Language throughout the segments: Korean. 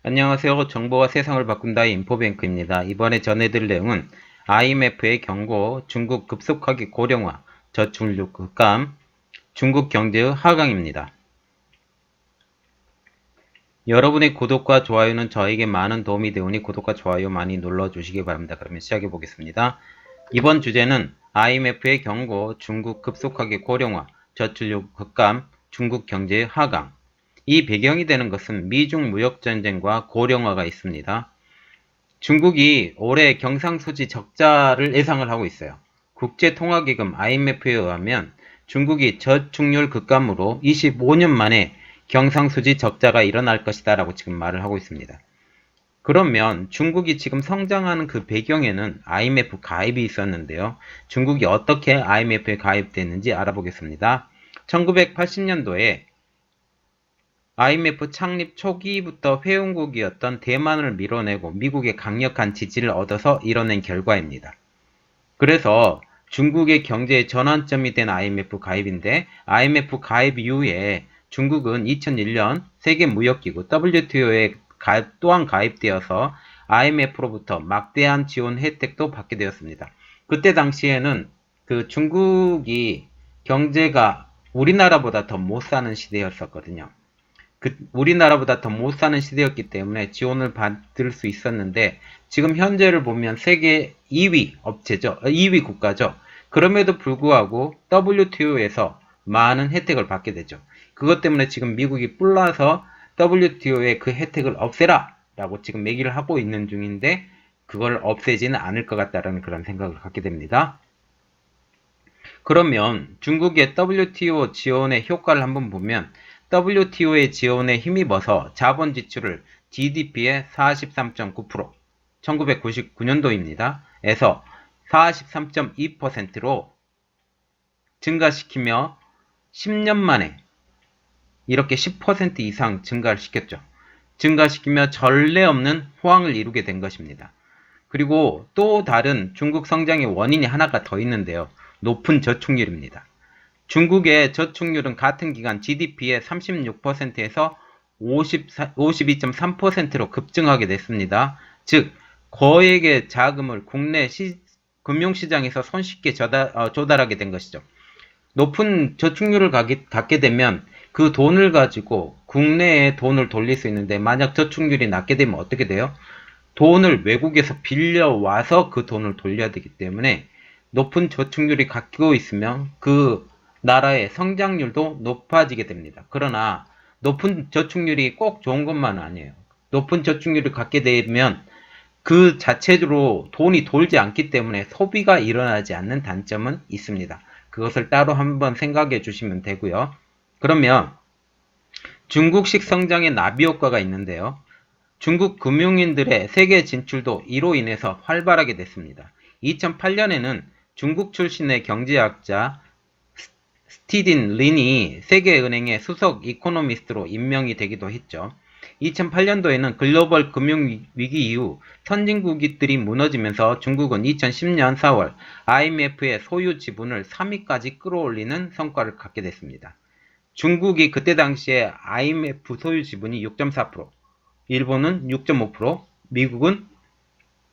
안녕하세요. 정보가 세상을 바꾼다의 인포뱅크입니다. 이번에 전해드릴 내용은 IMF의 경고, 중국 급속하게 고령화, 저출육 급감, 중국 경제의 하강입니다. 여러분의 구독과 좋아요는 저에게 많은 도움이 되오니 구독과 좋아요 많이 눌러주시기 바랍니다. 그러면 시작해 보겠습니다. 이번 주제는 IMF의 경고, 중국 급속하게 고령화, 저출육 급감, 중국 경제의 하강. 이 배경이 되는 것은 미중 무역전쟁과 고령화가 있습니다. 중국이 올해 경상수지 적자를 예상을 하고 있어요. 국제통화기금 IMF에 의하면 중국이 저축률 급감으로 25년 만에 경상수지 적자가 일어날 것이다 라고 지금 말을 하고 있습니다. 그러면 중국이 지금 성장하는 그 배경에는 IMF 가입이 있었는데요. 중국이 어떻게 IMF에 가입됐는지 알아보겠습니다. 1980년도에 IMF 창립 초기부터 회원국이었던 대만을 밀어내고 미국의 강력한 지지를 얻어서 이뤄낸 결과입니다. 그래서 중국의 경제의 전환점이 된 IMF 가입인데 IMF 가입 이후에 중국은 2001년 세계무역기구 WTO에 또한 가입되어서 IMF로부터 막대한 지원 혜택도 받게 되었습니다. 그때 당시에는 그 중국이 경제가 우리나라보다 더 못 사는 시대였었거든요. 우리나라보다 더 못 사는 시대였기 때문에 지원을 받을 수 있었는데 지금 현재를 보면 세계 2위 업체죠. 2위 국가죠. 그럼에도 불구하고 WTO에서 많은 혜택을 받게 되죠. 그것 때문에 지금 미국이 뿔나서 WTO의 그 혜택을 없애라 라고 지금 얘기를 하고 있는 중인데 그걸 없애지는 않을 것 같다라는 그런 생각을 갖게 됩니다. 그러면 중국의 WTO 지원의 효과를 한번 보면 WTO의 지원에 힘입어서 자본 지출을 GDP의 43.9%, 1999년도입니다. 에서 43.2%로 증가시키며 10년 만에 이렇게 10% 이상 증가를 시켰죠. 증가시키며 전례 없는 호황을 이루게 된 것입니다. 그리고 또 다른 중국 성장의 원인이 하나가 더 있는데요. 높은 저축률입니다. 중국의 저축률은 같은 기간 GDP의 36%에서 52.3%로 급증하게 됐습니다. 즉, 거액의 자금을 국내 금융시장에서 손쉽게 조달하게 된 것이죠. 높은 저축률을 갖게 되면 그 돈을 가지고 국내에 돈을 돌릴 수 있는데 만약 저축률이 낮게 되면 어떻게 돼요? 돈을 외국에서 빌려와서 그 돈을 돌려야 되기 때문에 높은 저축률이 갖고 있으면 그 나라의 성장률도 높아지게 됩니다. 그러나 높은 저축률이 꼭 좋은 것만은 아니에요. 높은 저축률을 갖게 되면 그 자체로 돈이 돌지 않기 때문에 소비가 일어나지 않는 단점은 있습니다. 그것을 따로 한번 생각해 주시면 되고요. 그러면 중국식 성장의 나비 효과가 있는데요. 중국 금융인들의 세계 진출도 이로 인해서 활발하게 됐습니다. 2008년에는 중국 출신의 경제학자 스티딘 린이 세계은행의 수석 이코노미스트로 임명이 되기도 했죠. 2008년도에는 글로벌 금융위기 이후 선진국들이 무너지면서 중국은 2010년 4월 IMF의 소유 지분을 3위까지 끌어올리는 성과를 갖게 됐습니다. 중국이 그때 당시에 IMF 소유 지분이 6.4%, 일본은 6.5%, 미국은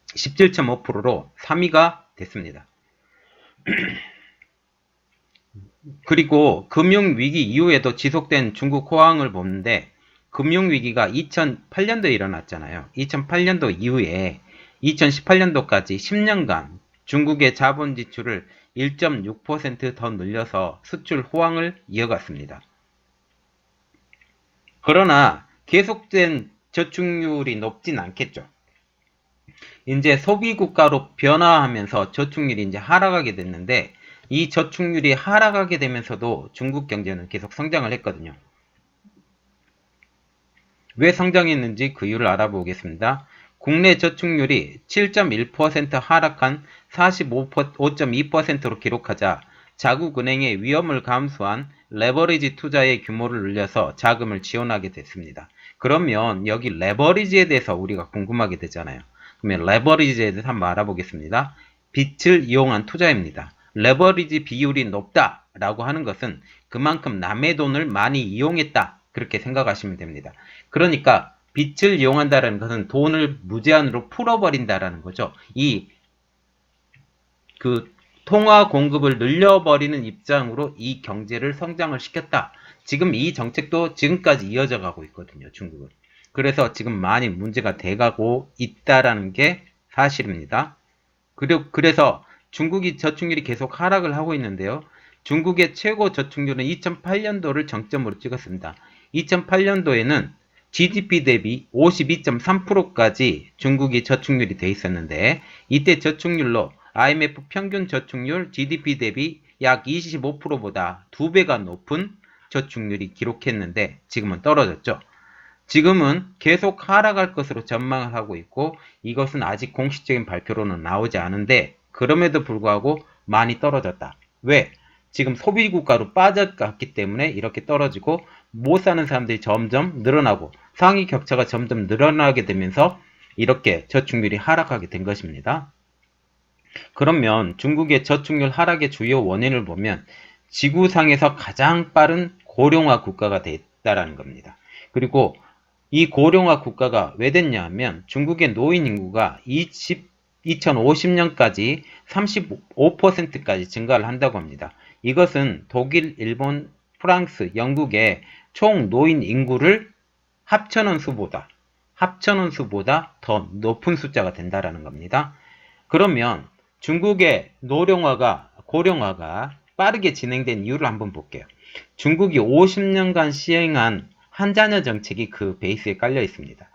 17.5%로 3위가 됐습니다. 그리고 금융위기 이후에도 지속된 중국 호황을 보는데 금융위기가 2008년도에 일어났잖아요. 2008년도 이후에 2018년도까지 10년간 중국의 자본 지출을 1.6% 더 늘려서 수출 호황을 이어갔습니다. 그러나 계속된 저축률이 높진 않겠죠. 이제 소비국가로 변화하면서 저축률이 이제 하락하게 됐는데 이 저축률이 하락하게 되면서도 중국 경제는 계속 성장을 했거든요. 왜 성장했는지 그 이유를 알아보겠습니다. 국내 저축률이 7.1% 하락한 45.2%로 기록하자 자국은행의 위험을 감수한 레버리지 투자의 규모를 늘려서 자금을 지원하게 됐습니다. 그러면 여기 레버리지에 대해서 우리가 궁금하게 되잖아요. 그러면 레버리지에 대해서 한번 알아보겠습니다. 빚을 이용한 투자입니다. 레버리지 비율이 높다라고 하는 것은 그만큼 남의 돈을 많이 이용했다 그렇게 생각하시면 됩니다. 그러니까 빚을 이용한다는 것은 돈을 무제한으로 풀어버린다라는 거죠. 그 통화 공급을 늘려버리는 입장으로 이 경제를 성장을 시켰다. 지금 이 정책도 지금까지 이어져 가고 있거든요, 중국은. 그래서 지금 많이 문제가 돼가고 있다라는 게 사실입니다. 그래서 중국이 저축률이 계속 하락을 하고 있는데요. 중국의 최고 저축률은 2008년도를 정점으로 찍었습니다. 2008년도에는 GDP 대비 52.3%까지 중국이 저축률이 돼 있었는데 이때 저축률로 IMF 평균 저축률 GDP 대비 약 25%보다 2배가 높은 저축률이 기록했는데 지금은 떨어졌죠. 지금은 계속 하락할 것으로 전망을 하고 있고 이것은 아직 공식적인 발표로는 나오지 않은데 그럼에도 불구하고 많이 떨어졌다. 왜? 지금 소비국가로 빠져갔기 때문에 이렇게 떨어지고 못 사는 사람들이 점점 늘어나고 상위 격차가 점점 늘어나게 되면서 이렇게 저축률이 하락하게 된 것입니다. 그러면 중국의 저축률 하락의 주요 원인을 보면 지구상에서 가장 빠른 고령화 국가가 됐다라는 겁니다. 그리고 이 고령화 국가가 왜 됐냐 하면 중국의 노인 인구가 2050년까지 35%까지 증가를 한다고 합니다. 이것은 독일, 일본, 프랑스, 영국의 총 노인 인구를 합쳐놓은 수보다 더 높은 숫자가 된다라는 겁니다. 그러면 중국의 고령화가 빠르게 진행된 이유를 한번 볼게요. 중국이 50년간 시행한 한자녀 정책이 그 베이스에 깔려 있습니다.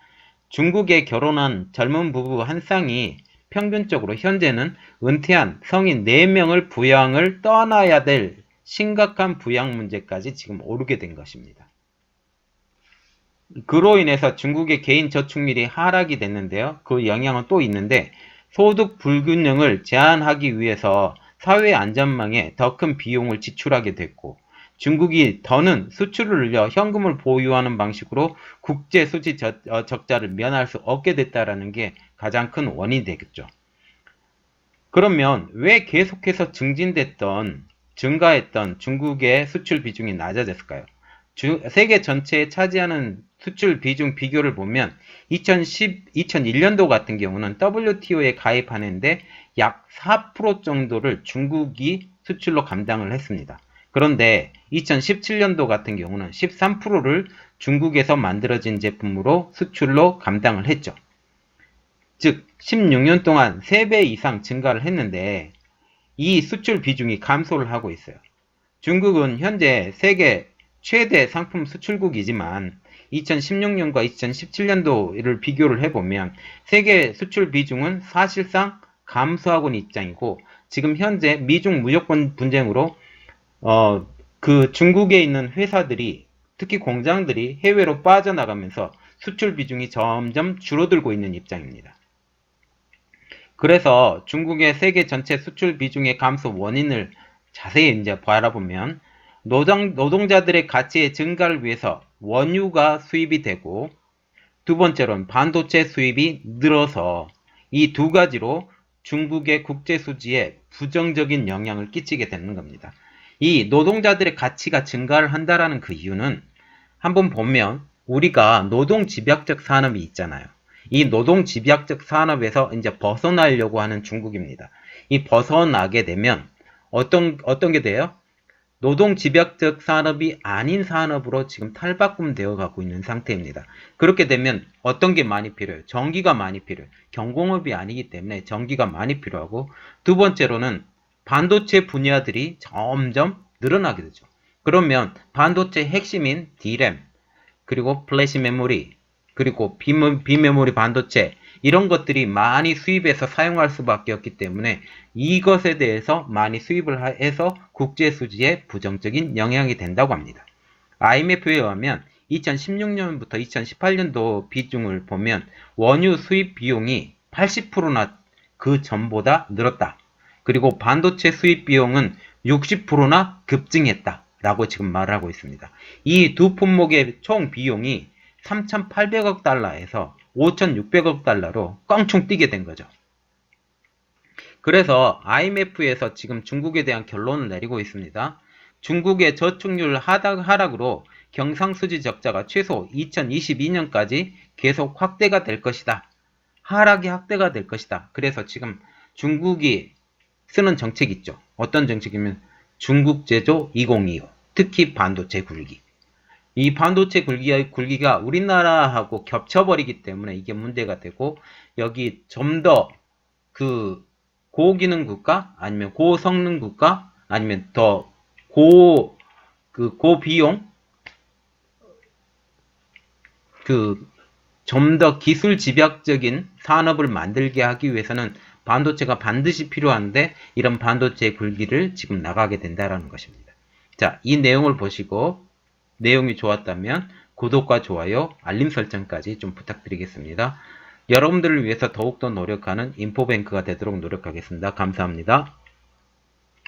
중국에 결혼한 젊은 부부 한 쌍이 평균적으로 현재는 은퇴한 성인 4명을 부양을 떠나야 될 심각한 부양 문제까지 지금 오르게 된 것입니다. 그로 인해서 중국의 개인 저축률이 하락이 됐는데요. 그 영향은 또 있는데 소득 불균형을 제한하기 위해서 사회 안전망에 더 큰 비용을 지출하게 됐고 중국이 더는 수출을 늘려 현금을 보유하는 방식으로 국제 수지 적자를 면할 수 없게 됐다라는 게 가장 큰 원인이 되겠죠. 그러면 왜 계속해서 증가했던 중국의 수출 비중이 낮아졌을까요? 세계 전체에 차지하는 수출 비중 비교를 보면 2001년도 같은 경우는 WTO에 가입하는데 약 4% 정도를 중국이 수출로 감당을 했습니다. 그런데 2017년도 같은 경우는 13%를 중국에서 만들어진 제품으로 수출로 감당을 했죠. 즉 16년 동안 3배 이상 증가를 했는데 이 수출 비중이 감소를 하고 있어요. 중국은 현재 세계 최대 상품 수출국이지만 2016년과 2017년도를 비교를 해보면 세계 수출 비중은 사실상 감소하고 있는 입장이고 지금 현재 미중 무역 분쟁으로 그 중국에 있는 회사들이 특히 공장들이 해외로 빠져나가면서 수출 비중이 점점 줄어들고 있는 입장입니다. 그래서 중국의 세계 전체 수출 비중의 감소 원인을 자세히 이제 바라보면 노동자들의 가치의 증가를 위해서 원유가 수입이 되고 두 번째로는 반도체 수입이 늘어서 이 두 가지로 중국의 국제 수지에 부정적인 영향을 끼치게 되는 겁니다. 이 노동자들의 가치가 증가를 한다라는 그 이유는 한번 보면 우리가 노동집약적 산업이 있잖아요. 이 노동집약적 산업에서 이제 벗어나려고 하는 중국입니다. 이 벗어나게 되면 어떤 게 돼요? 노동집약적 산업이 아닌 산업으로 지금 탈바꿈되어 가고 있는 상태입니다. 그렇게 되면 어떤 게 많이 필요해요? 전기가 많이 필요해요. 경공업이 아니기 때문에 전기가 많이 필요하고 두 번째로는 반도체 분야들이 점점 늘어나게 되죠. 그러면 반도체 핵심인 D램, 그리고 플래시 메모리, 그리고 비메모리 반도체 이런 것들이 많이 수입해서 사용할 수밖에 없기 때문에 이것에 대해서 많이 수입을 해서 국제 수지에 부정적인 영향이 된다고 합니다. IMF에 의하면 2016년부터 2018년도 비중을 보면 원유 수입 비용이 80%나 그 전보다 늘었다. 그리고 반도체 수입 비용은 60%나 급증했다. 라고 지금 말하고 있습니다. 이 두 품목의 총 비용이 3,800억 달러에서 5,600억 달러로 껑충 뛰게 된 거죠. 그래서 IMF에서 지금 중국에 대한 결론을 내리고 있습니다. 중국의 저축률 하락으로 경상수지 적자가 최소 2022년까지 계속 확대가 될 것이다. 하락이 확대가 될 것이다. 그래서 지금 중국이 쓰는 정책 있죠. 어떤 정책이면 중국 제조 2025. 특히 반도체 굴기. 이 반도체 굴기가 우리나라하고 겹쳐버리기 때문에 이게 문제가 되고, 여기 좀 더 그 고기능 국가, 아니면 고성능 국가, 아니면 더 고비용, 좀 더 기술 집약적인 산업을 만들게 하기 위해서는 반도체가 반드시 필요한데, 이런 반도체 굴기를 지금 나가게 된다라는 것입니다. 자, 이 내용을 보시고 내용이 좋았다면 구독과 좋아요, 알림 설정까지 좀 부탁드리겠습니다. 여러분들을 위해서 더욱더 노력하는 인포뱅크가 되도록 노력하겠습니다. 감사합니다.